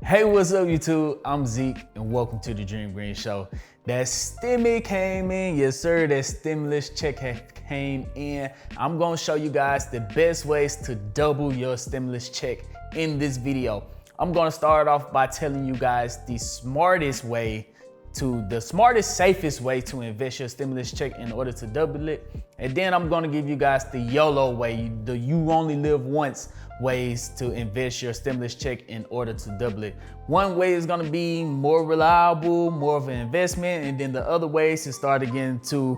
Hey, what's up YouTube? I'm Zeke and welcome to the Dream Green Show. That Stimmy came in, yes sir, that stimulus check came in. I'm gonna show you guys the best ways to double your stimulus check in this video. I'm gonna start off by telling you guys the smartest, safest way to invest your stimulus check in order to double it. And then I'm gonna give you guys the YOLO way, the you only live once ways to invest your stimulus check in order to double it. One way is gonna be more reliable, more of an investment, and then the other ways to start getting to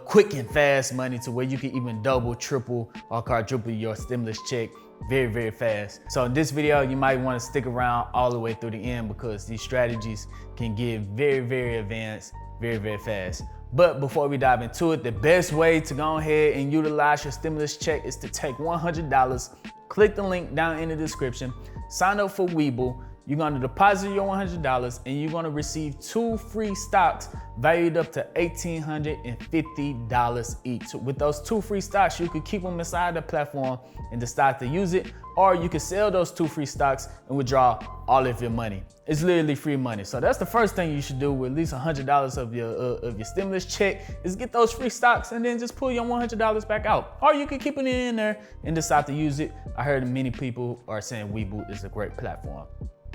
quick and fast money to where you can even double, triple, or quadruple your stimulus check very, very fast. So in this video, you might wanna stick around all the way through the end because these strategies can get very, very advanced, very, very fast. But before we dive into it, the best way to go ahead and utilize your stimulus check is to take $100, click the link down in the description, sign up for Webull. You're gonna deposit your $100 and you're gonna receive 2 free stocks valued up to $1,850 each. With those 2 free stocks, you could keep them inside the platform and decide to use it, or you can sell those 2 free stocks and withdraw all of your money. It's literally free money. So that's the first thing you should do with at least $100 of your stimulus check is get those free stocks and then just pull your $100 back out. Or you can keep it in there and decide to use it. I heard many people are saying Webull is a great platform.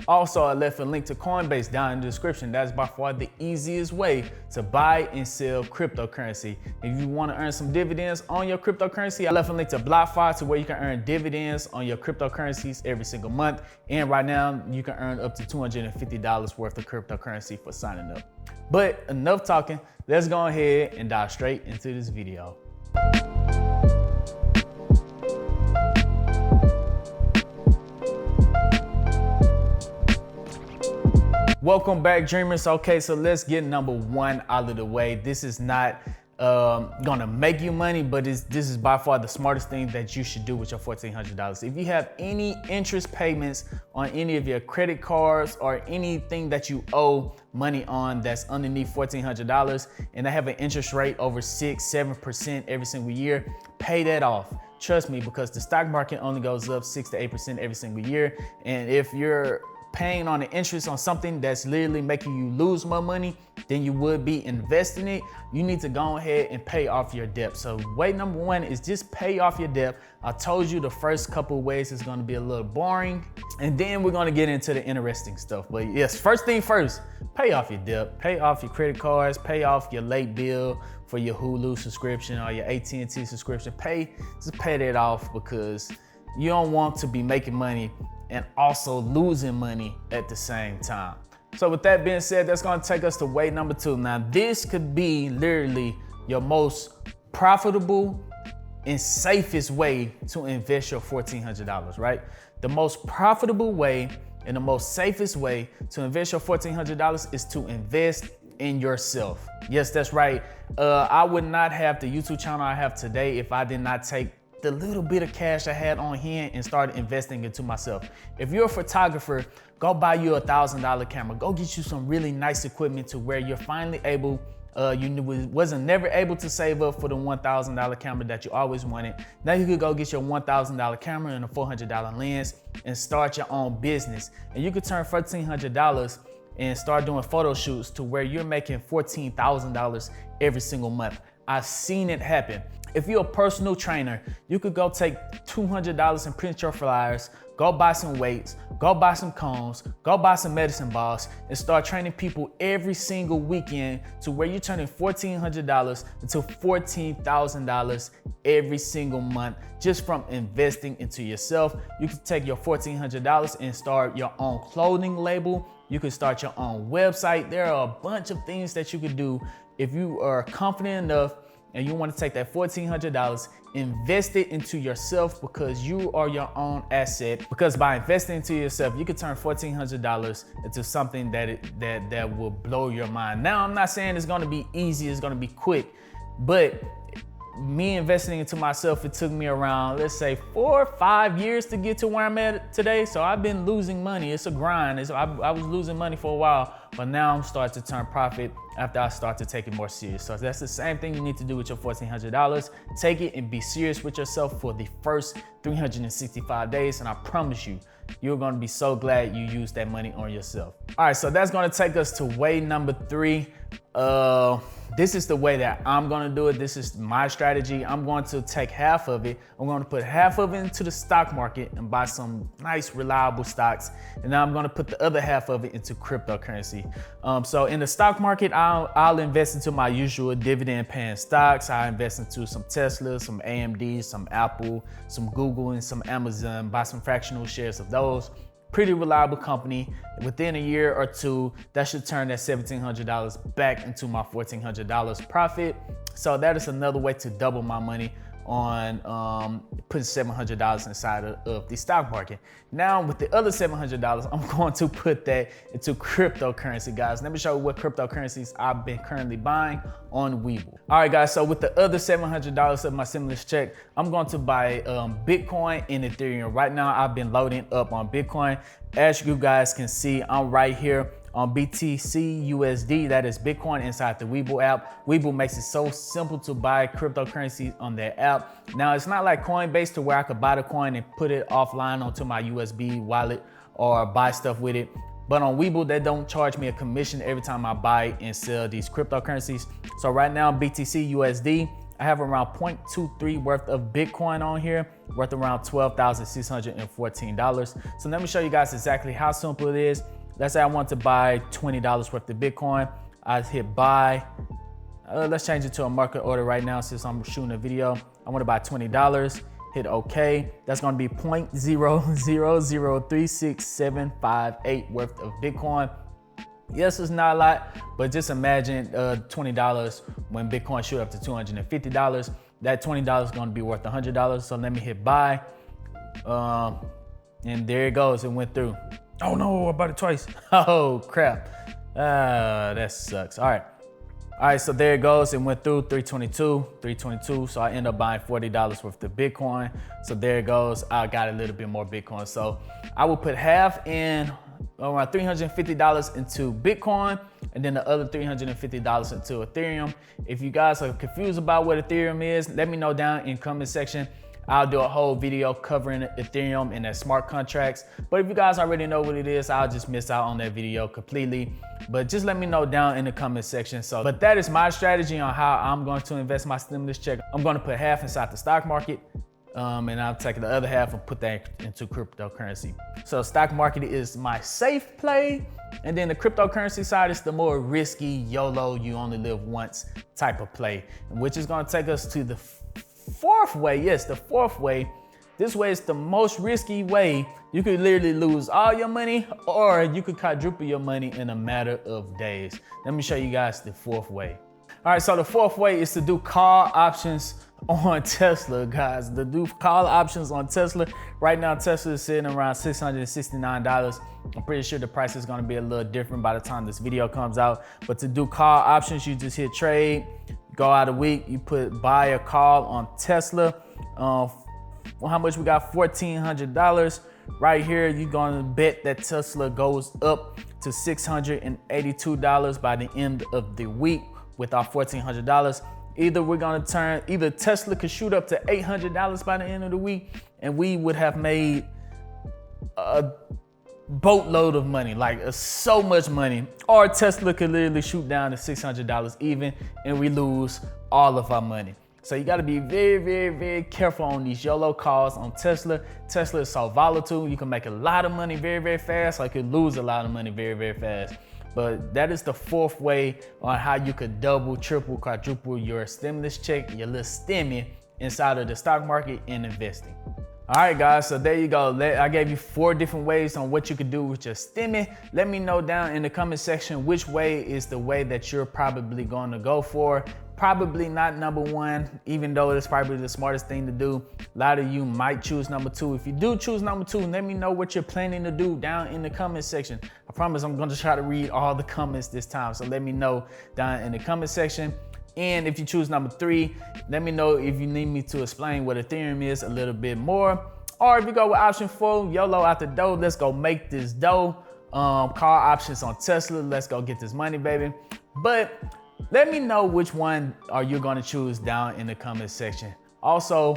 Also, I left a link to Coinbase down in the description. That's by far the easiest way to buy and sell cryptocurrency. If you want to earn some dividends on your cryptocurrency, I left a link to BlockFi to where you can earn dividends on your cryptocurrencies every single month. And right now, you can earn up to $250 worth of cryptocurrency for signing up. But enough talking, let's go ahead and dive straight into this video. Welcome back, dreamers. Okay, so let's get number 1 out of the way. This is not gonna make you money, but this is by far the smartest thing that you should do with your $1,400. If you have any interest payments on any of your credit cards or anything that you owe money on that's underneath $1,400 and they have an interest rate over 6-7% every single year, pay that off. Trust me, because the stock market only goes up 6 to 8% every single year. And if you're paying on the interest on something that's literally making you lose more money than you would be investing it, you need to go ahead and pay off your debt. So way number 1 is just pay off your debt. I told you the first couple of ways is gonna be a little boring, and then we're gonna get into the interesting stuff. But yes, first thing first, pay off your debt, pay off your credit cards, pay off your late bill for your Hulu subscription or your AT&T subscription. Just pay that off because you don't want to be making money and also losing money at the same time. So with that being said, that's gonna take us to way number 2. Now this could be literally your most profitable and safest way to invest your $1,400, right? The most profitable way and the most safest way to invest your $1,400 is to invest in yourself. Yes, that's right. I would not have the YouTube channel I have today if I did not take the little bit of cash I had on hand and started investing into myself. If you're a photographer, go buy you a $1,000 camera. Go get you some really nice equipment to where you're finally able, you wasn't never able to save up for the $1,000 camera that you always wanted. Now you could go get your $1,000 camera and a $400 lens and start your own business. And you could turn $1,400 and start doing photo shoots to where you're making $14,000 every single month. I've seen it happen. If you're a personal trainer, you could go take $200 and print your flyers, go buy some weights, go buy some cones, go buy some medicine balls, and start training people every single weekend to where you're turning $1,400 into $14,000 every single month just from investing into yourself. You can take your $1,400 and start your own clothing label. You can start your own website. There are a bunch of things that you could do if you are confident enough and you want to take that $1,400, invest it into yourself because you are your own asset. Because by investing into yourself, you can turn $1,400 into something that will blow your mind. Now, I'm not saying it's going to be easy, it's going to be quick, but me investing into myself, it took me around, let's say 4 or 5 years to get to where I'm at today. So I've been losing money. It's a grind. I was losing money for a while, but now I'm starting to turn profit after I start to take it more serious. So that's the same thing you need to do with your $1,400. Take it and be serious with yourself for the first 365 days. And I promise you, you're gonna be so glad you used that money on yourself. All right, so that's gonna take us to way number 3. This is the way that I'm gonna do it. This is my strategy. I'm going to take half of it. I'm gonna put half of it into the stock market and buy some nice, reliable stocks. And then I'm gonna put the other half of it into cryptocurrency. So in the stock market, I'll invest into my usual dividend paying stocks. I invest into some Tesla, some AMD, some Apple, some Google, and some Amazon, buy some fractional shares of those. Pretty reliable company. Within a year or two, that should turn that $1,700 back into my $1,400 profit. So that is another way to double my money on putting $700 inside of the stock market. Now with the other $700, I'm going to put that into cryptocurrency, guys. Let me show you what cryptocurrencies I've been currently buying on Webull. All right, guys, so with the other $700 of my stimulus check, I'm going to buy Bitcoin and Ethereum. Right now, I've been loading up on Bitcoin. As you guys can see, I'm right here on BTC USD, that is Bitcoin, inside the Webull app. Webull makes it so simple to buy cryptocurrency on their app. Now, it's not like Coinbase to where I could buy the coin and put it offline onto my USB wallet or buy stuff with it. But on Webull, they don't charge me a commission every time I buy and sell these cryptocurrencies. So right now, BTC USD, I have around 0.23 worth of Bitcoin on here, worth around $12,614. So let me show you guys exactly how simple it is. Let's say I want to buy $20 worth of Bitcoin. I hit buy. Let's change it to a market order right now since I'm shooting a video. I want to buy $20. Hit OK. That's going to be 0.0003678 worth of Bitcoin. Yes, it's not a lot, but just imagine $20 when Bitcoin shoot up to $250. That $20 is going to be worth $100. So let me hit buy. And there it goes. It went through. Oh no, I bought it twice. Oh crap. That sucks. All right, so there it goes. It went through 322. So I end up buying $40 worth of Bitcoin. So there it goes. I got a little bit more Bitcoin. So I will put half in, around $350 into Bitcoin, and then the other $350 into Ethereum. If you guys are confused about what Ethereum is, let me know down in the comment section. I'll do a whole video covering Ethereum and their smart contracts. But if you guys already know what it is, I'll just miss out on that video completely. But just let me know down in the comment section. But that is my strategy on how I'm going to invest my stimulus check. I'm going to put half inside the stock market, and I'll take the other half and put that into cryptocurrency. So stock market is my safe play. And then the cryptocurrency side is the more risky, YOLO, you only live once type of play, which is going to take us to the fourth way. Yes, the fourth way. This way is the most risky way. You could literally lose all your money, or you could quadruple your money in a matter of days. Let me show you guys the fourth way. All right, so the fourth way is to do call options on Tesla, guys. To do call options on Tesla. Right now, Tesla is sitting around $669. I'm pretty sure the price is going to be a little different by the time this video comes out. But to do call options, you just hit trade. Go out a week, you put buy a call on Tesla. How much we got? $1,400. Right here, you're gonna bet that Tesla goes up to $682 by the end of the week with our $1,400. Either Tesla could shoot up to $800 by the end of the week, and we would have made a boatload of money, like so much money, or Tesla could literally shoot down to $600 even, and we lose all of our money. So you got to be very, very, very careful on these YOLO calls on Tesla. Tesla is so volatile. You can make a lot of money very, very fast, or you could lose a lot of money very, very fast. But that is the fourth way on how you could double, triple, quadruple your stimulus check, your little stimmy inside of the stock market and investing. All right, guys, so there you go. I gave you 4 different ways on what you could do with your stimmy. Let me know down in the comment section which way is the way that you're probably going to go for. Probably not number 1, even though it's probably the smartest thing to do. A lot of you might choose number 2. If you do choose number 2, let me know what you're planning to do down in the comment section. I promise I'm going to try to read all the comments this time. So let me know down in the comment section. And if you choose number 3, let me know if you need me to explain what Ethereum is a little bit more. Or if you go with option 4, YOLO out the door, let's go make this dough. Call options on Tesla, let's go get this money, baby. But let me know which one are you gonna choose down in the comment section. Also,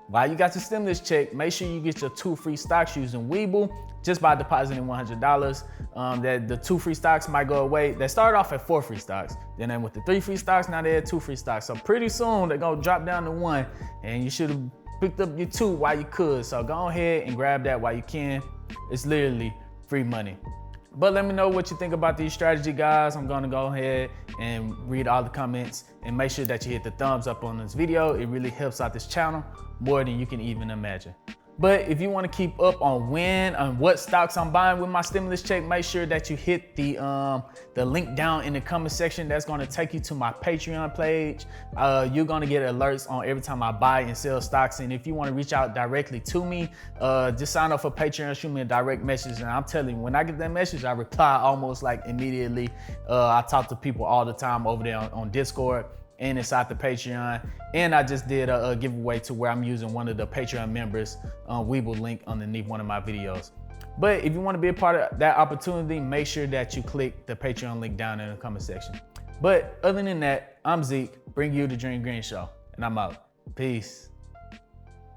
while you got your stimulus check, make sure you get your 2 free stocks using Webull just by depositing $100. That the 2 free stocks might go away. They started off at 4 free stocks. Then with the 3 free stocks, now they had 2 free stocks. So pretty soon they're gonna drop down to 1, and you should have picked up your 2 while you could. So go ahead and grab that while you can. It's literally free money. But let me know what you think about these strategy, guys. I'm gonna go ahead and read all the comments, and make sure that you hit the thumbs up on this video. It really helps out this channel more than you can even imagine. But if you want to keep up on what stocks I'm buying with my stimulus check, make sure that you hit the link down in the comment section. That's going to take you to my Patreon page. You're going to get alerts on every time I buy and sell stocks. And if you want to reach out directly to me, just sign up for Patreon, shoot me a direct message. And I'm telling you, when I get that message, I reply almost like immediately. I talk to people all the time over there on Discord and inside the Patreon. And I just did a giveaway to where I'm using one of the Patreon members' Webull link underneath one of my videos. But if you want to be a part of that opportunity, make sure that you click the Patreon link down in the comment section. But other than that, I'm Zeke, bring you the Dream Green Show, and I'm out. Peace.